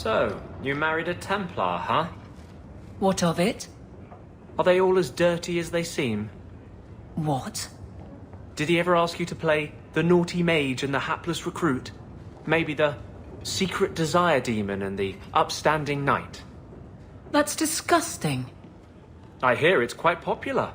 So, you married a Templar, huh? What of it? Are they all as dirty as they seem? What? Did he ever ask you to play the naughty mage and the hapless recruit? Maybe the secret desire demon and the upstanding knight? That's disgusting. I hear it's quite popular.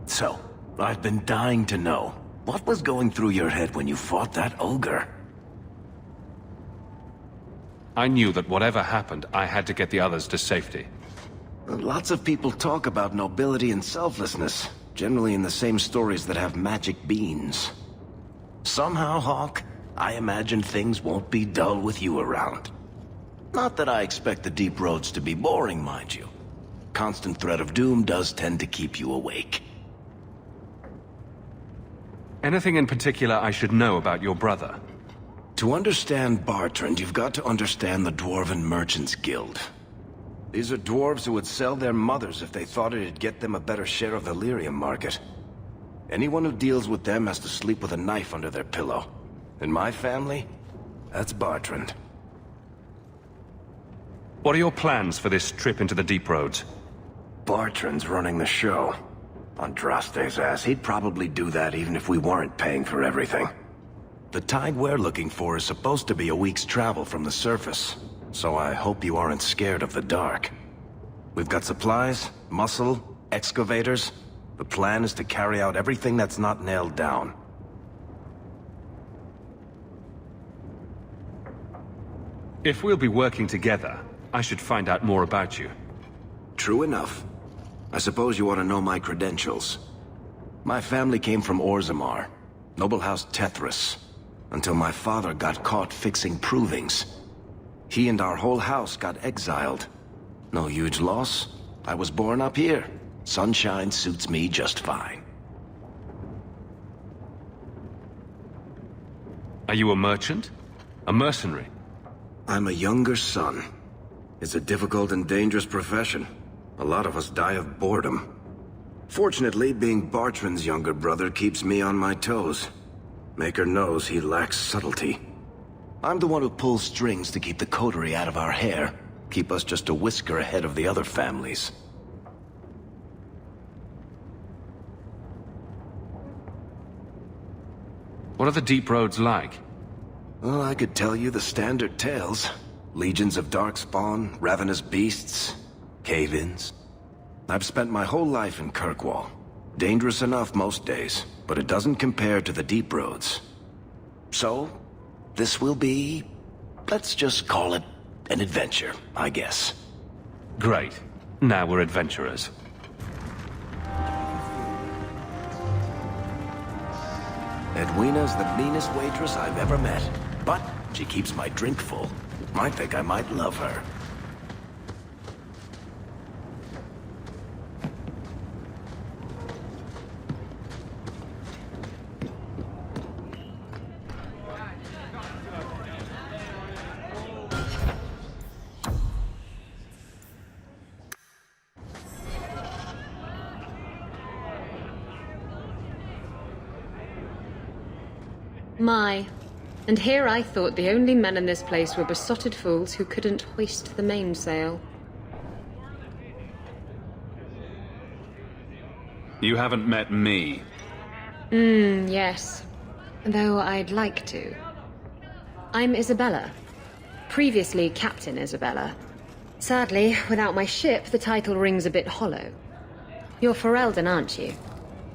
So, I've been dying to know, what was going through your head when you fought that ogre? I knew that whatever happened, I had to get the others to safety. Lots of people talk about nobility and selflessness, generally in the same stories that have magic beans. Somehow, Hawke, I imagine things won't be dull with you around. Not that I expect the deep roads to be boring, mind you. Constant threat of doom does tend to keep you awake. Anything in particular I should know about your brother? To understand Bartrand, you've got to understand the Dwarven Merchants Guild. These are dwarves who would sell their mothers if they thought it'd get them a better share of the lyrium market. Anyone who deals with them has to sleep with a knife under their pillow. In my family, that's Bartrand. What are your plans for this trip into the deep roads? Bartrand's running the show. Andraste's ass, he'd probably do that even if we weren't paying for everything. The tide we're looking for is supposed to be a week's travel from the surface, so I hope you aren't scared of the dark. We've got supplies, muscle, excavators. The plan is to carry out everything that's not nailed down. If we'll be working together, I should find out more about you. True enough. I suppose you ought to know my credentials. My family came from Orzammar, noble house Tethras, until my father got caught fixing provings. He and our whole house got exiled. No huge loss. I was born up here. Sunshine suits me just fine. Are you a merchant? A mercenary? I'm a younger son. It's a difficult and dangerous profession. A lot of us die of boredom. Fortunately, being Bartrand's younger brother keeps me on my toes. Maker knows he lacks subtlety. I'm the one who pulls strings to keep the coterie out of our hair, keep us just a whisker ahead of the other families. What are the deep roads like? Well, I could tell you the standard tales. Legions of darkspawn, ravenous beasts, cave-ins. I've spent my whole life in Kirkwall. Dangerous enough most days, but it doesn't compare to the deep roads. So, this will be... let's just call it an adventure, I guess. Great. Now we're adventurers. Edwina's the meanest waitress I've ever met, but she keeps my drink full. I think I might love her. My. And here I thought the only men in this place were besotted fools who couldn't hoist the mainsail. You haven't met me. Yes. Though I'd like to. I'm Isabela. Previously Captain Isabela. Sadly, without my ship, the title rings a bit hollow. You're Ferelden, aren't you?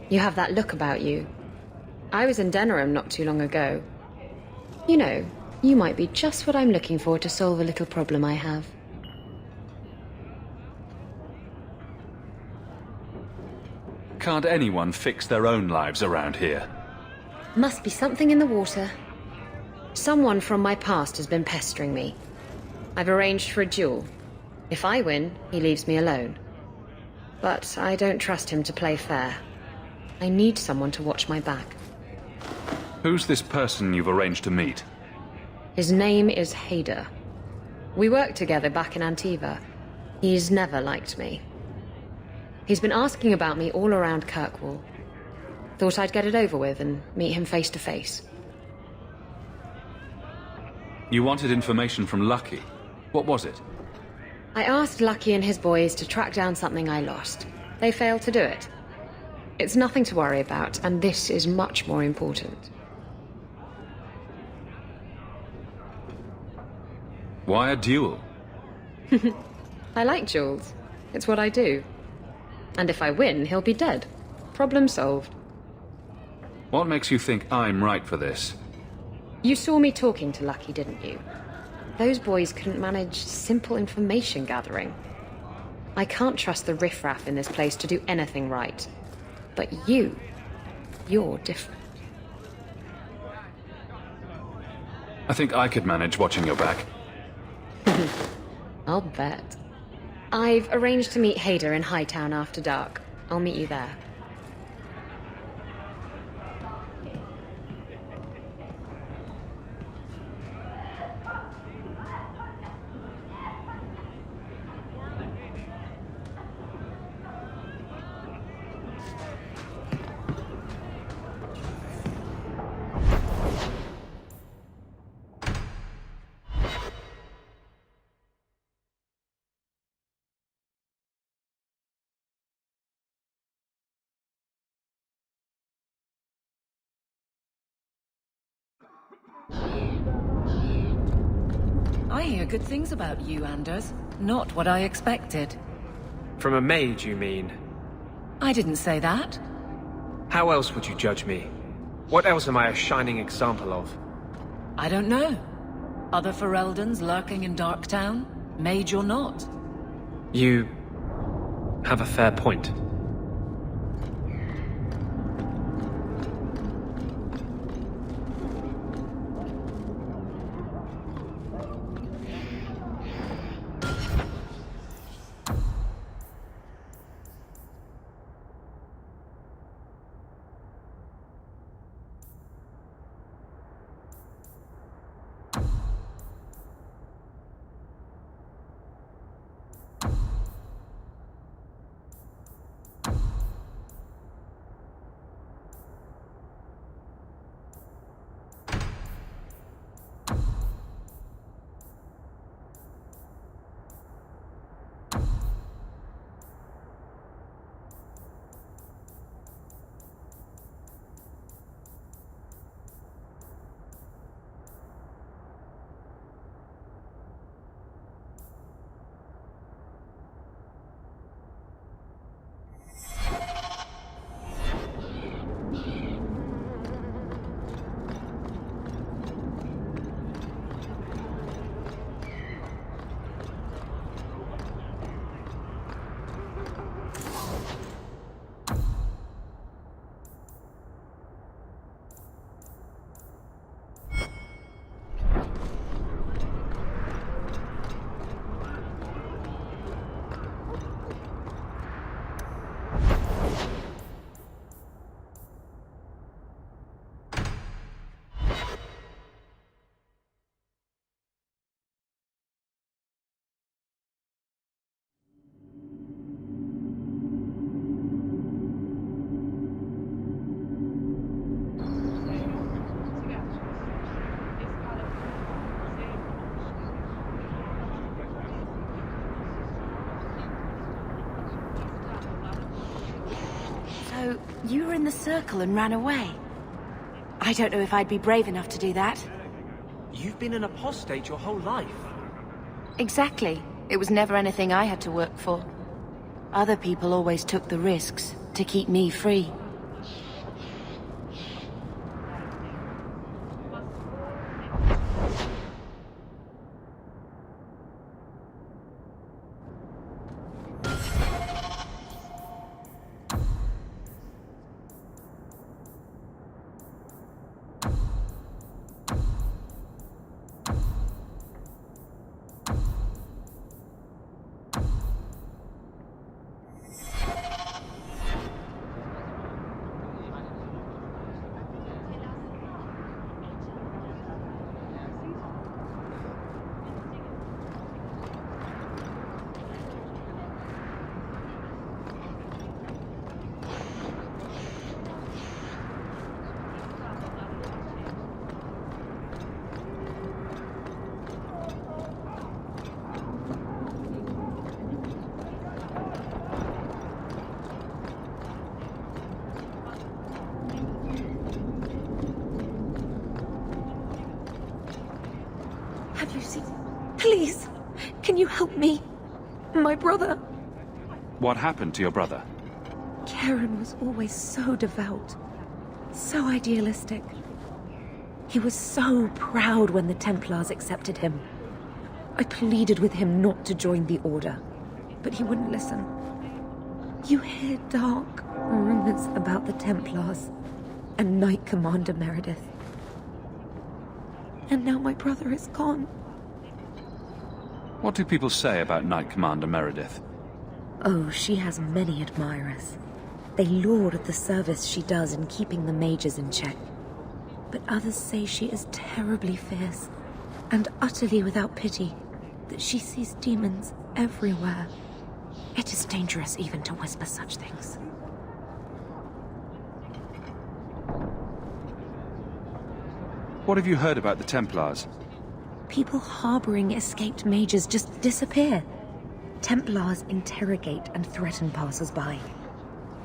You have that look about you. I was in Denerim not too long ago. You know, you might be just what I'm looking for to solve a little problem I have. Can't anyone fix their own lives around here? Must be something in the water. Someone from my past has been pestering me. I've arranged for a duel. If I win, he leaves me alone. But I don't trust him to play fair. I need someone to watch my back. Who's this person you've arranged to meet? His name is Hader. We worked together back in Antiva. He's never liked me. He's been asking about me all around Kirkwall. Thought I'd get it over with and meet him face to face. You wanted information from Lucky. What was it? I asked Lucky and his boys to track down something I lost. They failed to do it. It's nothing to worry about, and this is much more important. Why a duel? I like duels. It's what I do. And if I win, he'll be dead. Problem solved. What makes you think I'm right for this? You saw me talking to Lucky, didn't you? Those boys couldn't manage simple information gathering. I can't trust the riffraff in this place to do anything right. But you're different. I think I could manage watching your back. I'll bet. I've arranged to meet Hader in Hightown after dark. I'll meet you there. I hear good things about you, Anders. Not what I expected. From a mage, you mean? I didn't say that. How else would you judge me? What else am I a shining example of? I don't know. Other Fereldans lurking in Darktown? Mage or not? You have a fair point. So, you were in the circle and ran away? I don't know if I'd be brave enough to do that. You've been an apostate your whole life. Exactly. It was never anything I had to work for. Other people always took the risks to keep me free. Have you seen... Please, can you help me? My brother... What happened to your brother? Karen was always so devout, so idealistic. He was so proud when the Templars accepted him. I pleaded with him not to join the Order, but he wouldn't listen. You hear dark rumors about the Templars and Knight Commander Meredith. And now my brother is gone. What do people say about Knight Commander Meredith? Oh, she has many admirers. They laud the service she does in keeping the mages in check. But others say she is terribly fierce and utterly without pity, that she sees demons everywhere. It is dangerous even to whisper such things. What have you heard about the Templars? People harboring escaped mages just disappear. Templars interrogate and threaten passers-by.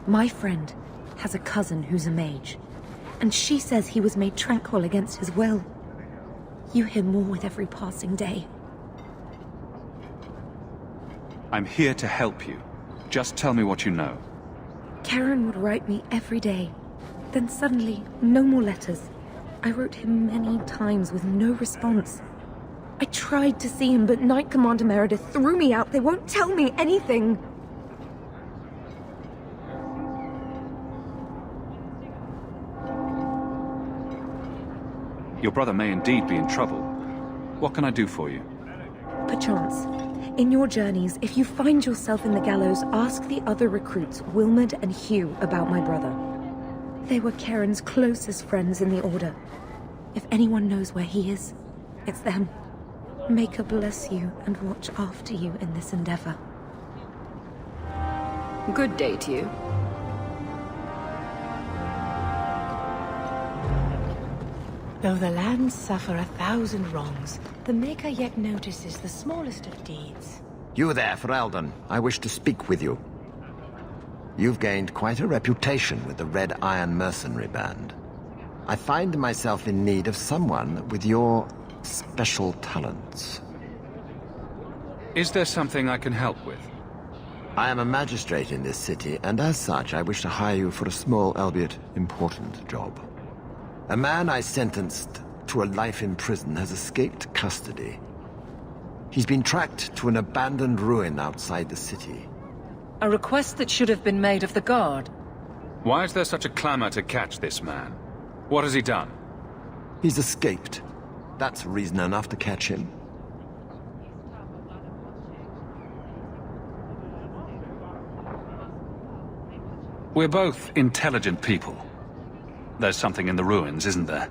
My friend has a cousin who's a mage, and she says he was made tranquil against his will. You hear more with every passing day. I'm here to help you. Just tell me what you know. Karen would write me every day. Then suddenly, no more letters. I wrote him many times with no response. I tried to see him, but Knight Commander Meredith threw me out. They won't tell me anything. Your brother may indeed be in trouble. What can I do for you? Perchance. In your journeys, if you find yourself in the gallows, ask the other recruits, Wilmerd and Hugh, about my brother. They were Karen's closest friends in the Order. If anyone knows where he is, it's them. May God bless you and watch after you in this endeavor. Good day to you. Though the lands suffer 1,000 wrongs, the Maker yet notices the smallest of deeds. You there, Ferelden. I wish to speak with you. You've gained quite a reputation with the Red Iron Mercenary Band. I find myself in need of someone with your special talents. Is there something I can help with? I am a magistrate in this city, and as such, I wish to hire you for a small, albeit important, job. A man I sentenced to a life in prison has escaped custody. He's been tracked to an abandoned ruin outside the city. A request that should have been made of the guard. Why is there such a clamor to catch this man? What has he done? He's escaped. That's reason enough to catch him. We're both intelligent people. There's something in the ruins, isn't there?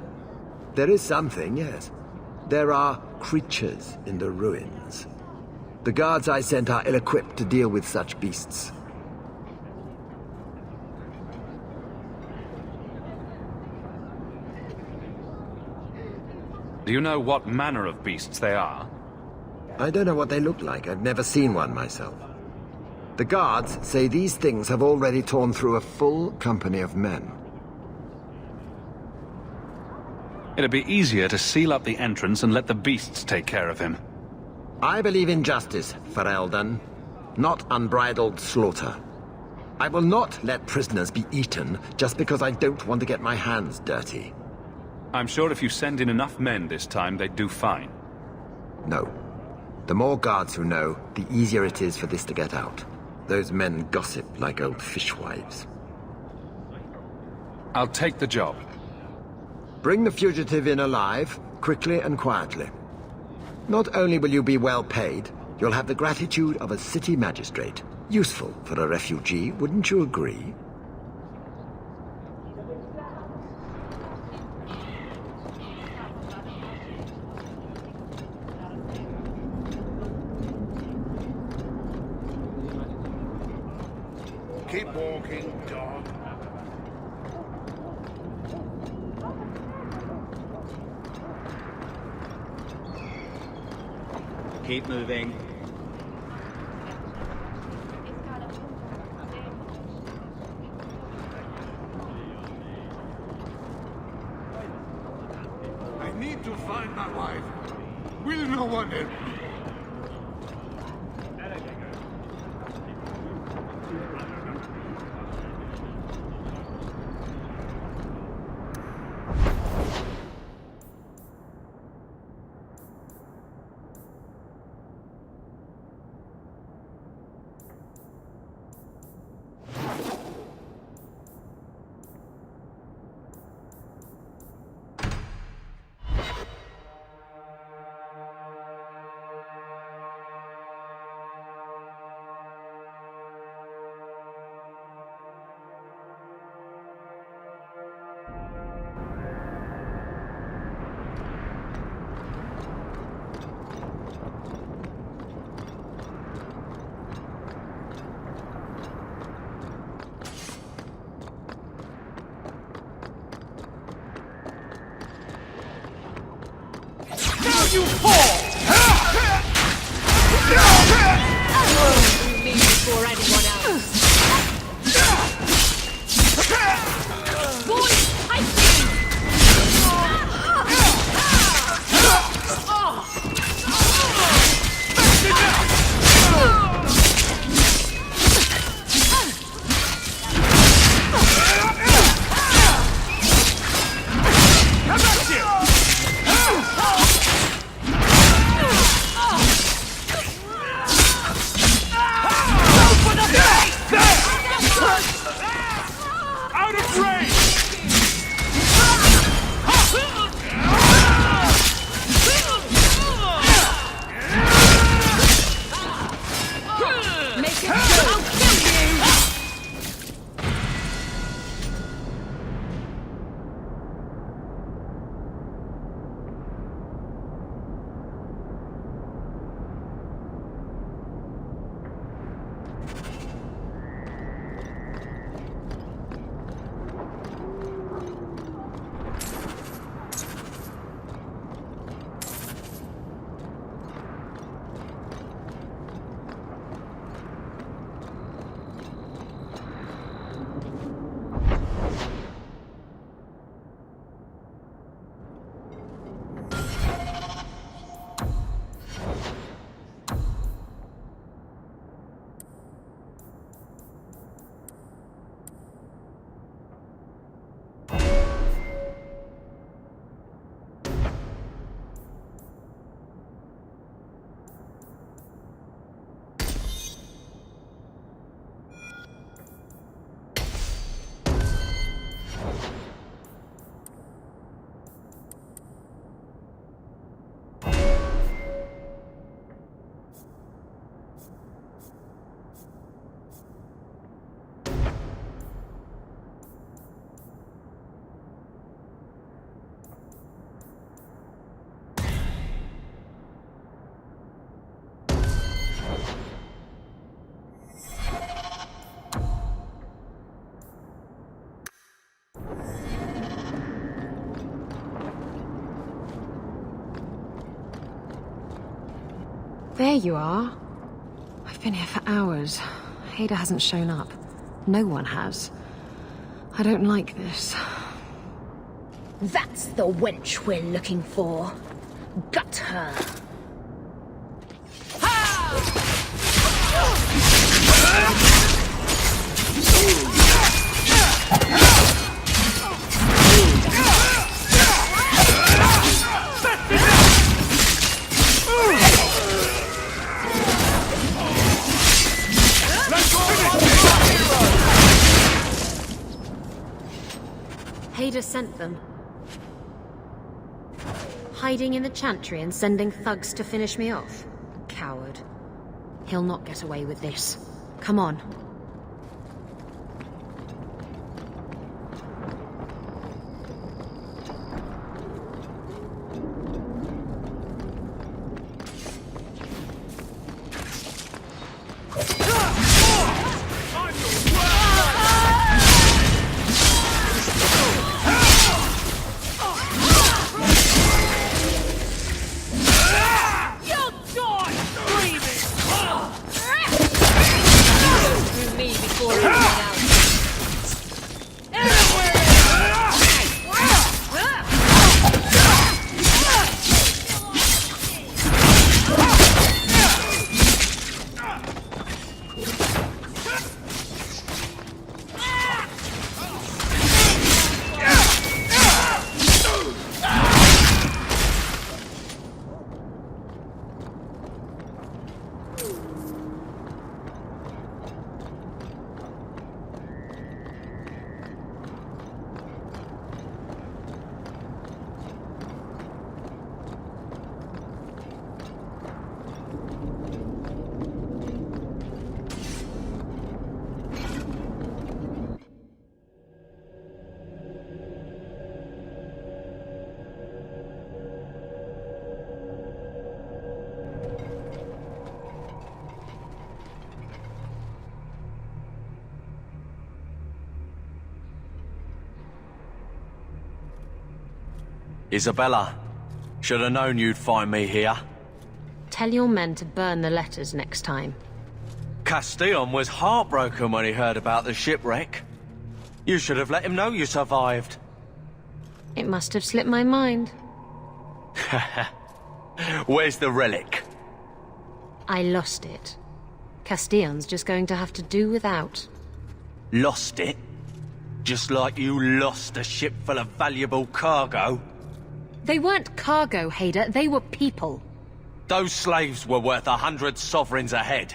There is something, yes. There are creatures in the ruins. The guards I sent are ill-equipped to deal with such beasts. Do you know what manner of beasts they are? I don't know what they look like. I've never seen one myself. The guards say these things have already torn through a full company of men. It'd be easier to seal up the entrance and let the beasts take care of him. I believe in justice, Ferelden, not unbridled slaughter. I will not let prisoners be eaten just because I don't want to get my hands dirty. I'm sure if you send in enough men this time, they'd do fine. No. The more guards who know, the easier it is for this to get out. Those men gossip like old fishwives. I'll take the job. Bring the fugitive in alive, quickly and quietly. Not only will you be well paid, you'll have the gratitude of a city magistrate. Useful for a refugee, wouldn't you agree? Keep walking, dog. Keep moving. I need to find my wife. Will no one help me? You fall! Me before anyone else. Boys, I Out of range! make it go. I'll kill you. There you are. I've been here for hours. Ada hasn't shown up. No one has. I don't like this. That's the wench we're looking for. Gut her. Ada sent them. Hiding in the chantry and sending thugs to finish me off. Coward. He'll not get away with this. Come on. Isabela, should have known you'd find me here. Tell your men to burn the letters next time. Castillon was heartbroken when he heard about the shipwreck. You should have let him know you survived. It must have slipped my mind. Where's the relic? I lost it. Castillon's just going to have to do without. Lost it? Just like you lost a ship full of valuable cargo? They weren't cargo, Hader. They were people. Those slaves were worth 100 sovereigns a head,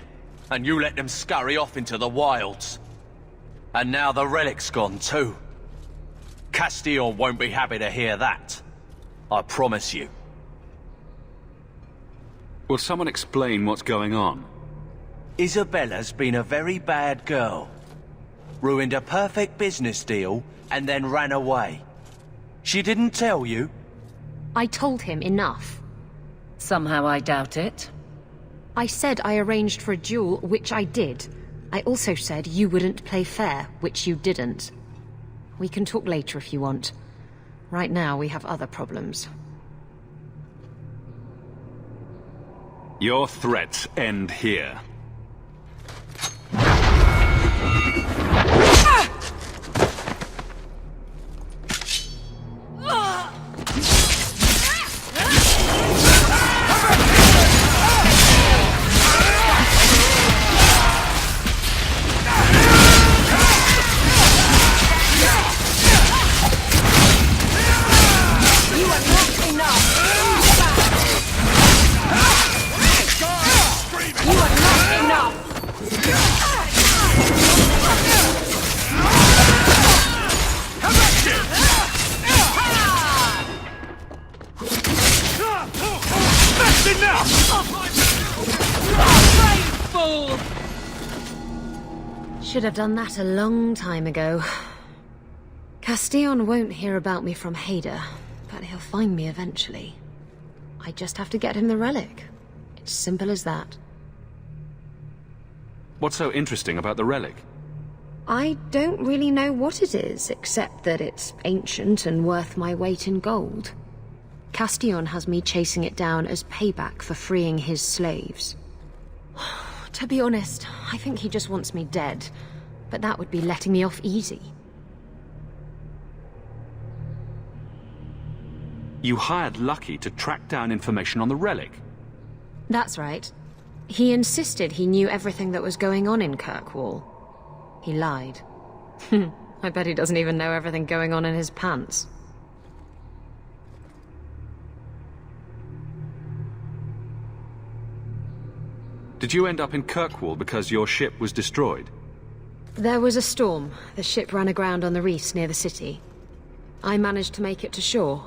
and you let them scurry off into the wilds. And now the relic's gone too. Castillon won't be happy to hear that. I promise you. Will someone explain what's going on? Isabela's been a very bad girl. Ruined a perfect business deal, and then ran away. She didn't tell you? I told him enough. Somehow I doubt it. I said I arranged for a duel, which I did. I also said you wouldn't play fair, which you didn't. We can talk later if you want. Right now, we have other problems. Your threats end here. Should have done that a long time ago. Castillon won't hear about me from Hader, but he'll find me eventually. I just have to get him the relic. It's simple as that. What's so interesting about the relic? I don't really know what it is, except that it's ancient and worth my weight in gold. Castillon has me chasing it down as payback for freeing his slaves. To be honest, I think he just wants me dead, but that would be letting me off easy. You hired Lucky to track down information on the relic. That's right. He insisted he knew everything that was going on in Kirkwall. He lied. I bet he doesn't even know everything going on in his pants. Did you end up in Kirkwall because your ship was destroyed? There was a storm. The ship ran aground on the reefs near the city. I managed to make it to shore.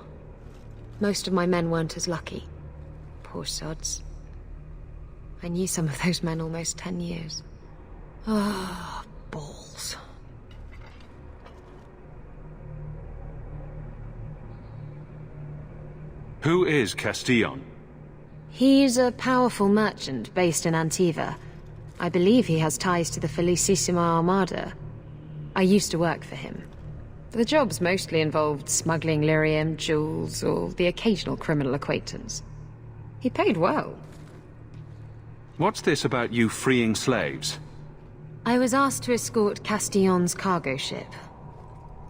Most of my men weren't as lucky. Poor sods. I knew some of those men almost 10 years. Ah, balls. Who is Castillon? He's a powerful merchant based in Antiva. I believe he has ties to the Felicissima Armada. I used to work for him. The jobs mostly involved smuggling lyrium, jewels, or the occasional criminal acquaintance. He paid well. What's this about you freeing slaves? I was asked to escort Castillon's cargo ship.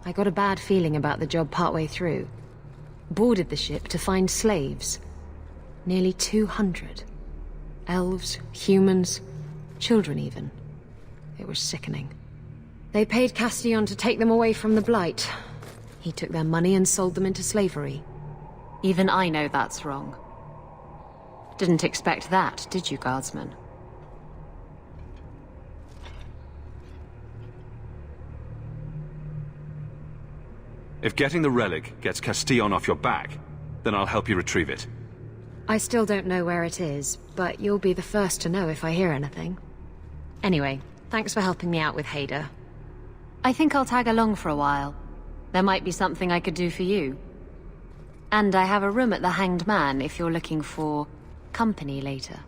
I got a bad feeling about the job partway through. Boarded the ship to find slaves. Nearly 200. Elves, humans, children even. It was sickening. They paid Castillon to take them away from the Blight. He took their money and sold them into slavery. Even I know that's wrong. Didn't expect that, did you, Guardsman? If getting the relic gets Castillon off your back, then I'll help you retrieve it. I still don't know where it is, but you'll be the first to know if I hear anything. Anyway, thanks for helping me out with Hader. I think I'll tag along for a while. There might be something I could do for you. And I have a room at the Hanged Man if you're looking for company later.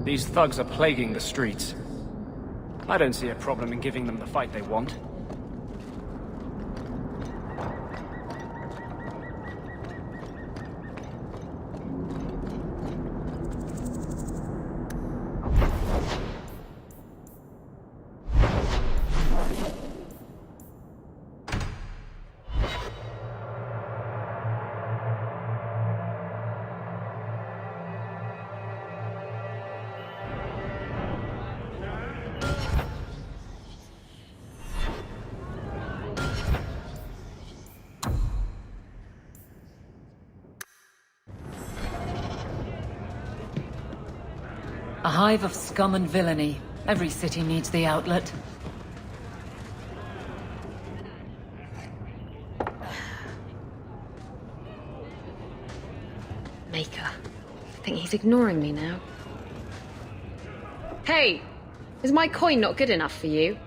These thugs are plaguing the streets. I don't see a problem in giving them the fight they want. A hive of scum and villainy. Every city needs the outlet. Maker. I think he's ignoring me now. Hey! Is my coin not good enough for you?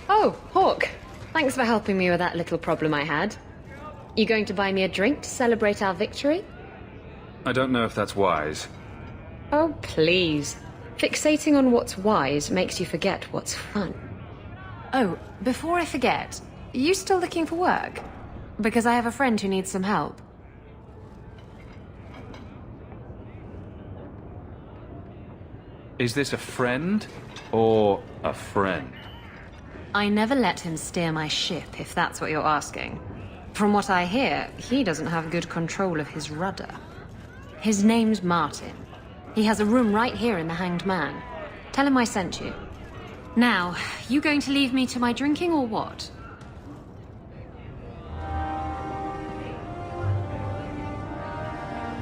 Oh, Hawke. Thanks for helping me with that little problem I had. You going to buy me a drink to celebrate our victory? I don't know if that's wise. Oh, please. Fixating on what's wise makes you forget what's fun. Oh, before I forget, are you still looking for work? Because I have a friend who needs some help. Is this a friend or a friend? I never let him steer my ship, if that's what you're asking. From what I hear, he doesn't have good control of his rudder. His name's Martin. He has a room right here in the Hanged Man. Tell him I sent you. Now, you going to leave me to my drinking or what?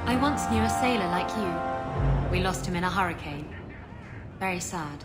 I once knew a sailor like you. We lost him in a hurricane. Very sad.